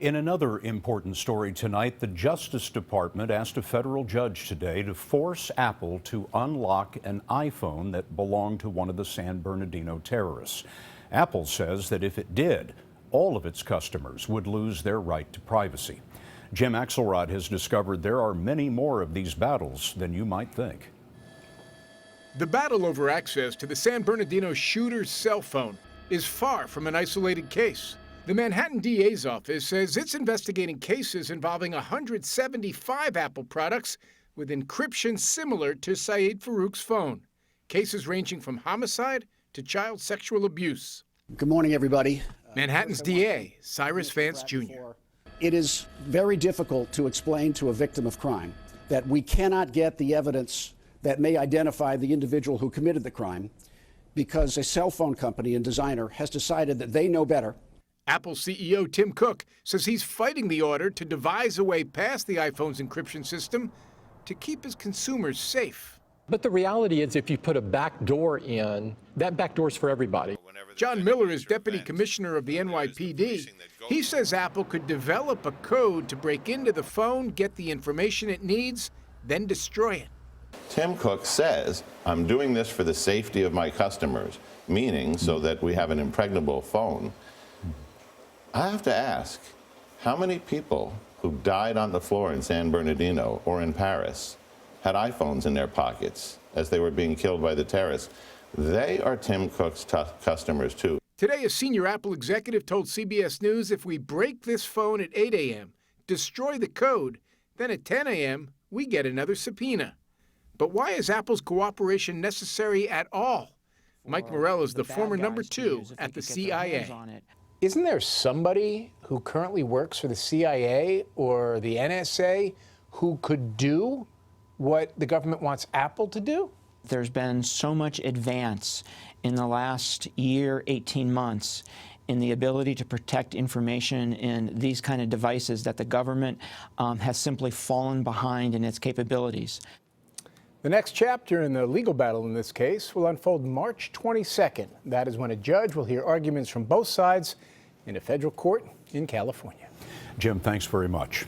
In another important story tonight, the Justice Department asked a federal judge today to force Apple to unlock an iPhone that belonged to one of the San Bernardino terrorists. Apple says that if it did, all of its customers would lose their right to privacy. Jim Axelrod has discovered there are many more of these battles than you might think. The battle over access to the San Bernardino shooter's cell phone is far from an isolated case. The Manhattan DA's office says it's investigating cases involving 175 Apple products with encryption similar to Saeed Farouk's phone. Cases ranging from homicide to child sexual abuse. Good morning, everybody. Manhattan's DA, Cyrus Vance Jr. It is very difficult to explain to a victim of crime that we cannot get the evidence that may identify the individual who committed the crime because a cell phone company and designer has decided that they know better. Apple CEO Tim Cook says he's fighting the order to devise a way past the iPhone's encryption system to keep his consumers safe. But the reality is, if you put a back door in, that back door's for everybody. John Miller is deputy commissioner of the NYPD. He says Apple could develop a code to break into the phone, get the information it needs, then destroy it. Tim Cook says, I'm doing this for the safety of my customers, meaning so that we have an impregnable phone. I have to ask, how many people who died on the floor in San Bernardino or in Paris had iPhones in their pockets as they were being killed by the terrorists? They are Tim Cook's customers, too. Today, a senior Apple executive told CBS News if we break this phone at 8 a.m., destroy the code, then at 10 a.m., we get another subpoena. But why is Apple's cooperation necessary at all? Mike Morell is the former number 2 at the CIA. Isn't there somebody who currently works for the CIA or the NSA who could do what the government wants Apple to do? There's been so much advance in the last year, 18 months, in the ability to protect information in these kind of devices that the government has simply fallen behind in its capabilities. The next chapter in the legal battle in this case will unfold March 22nd. That is when a judge will hear arguments from both sides in a federal court in California. Jim, thanks very much.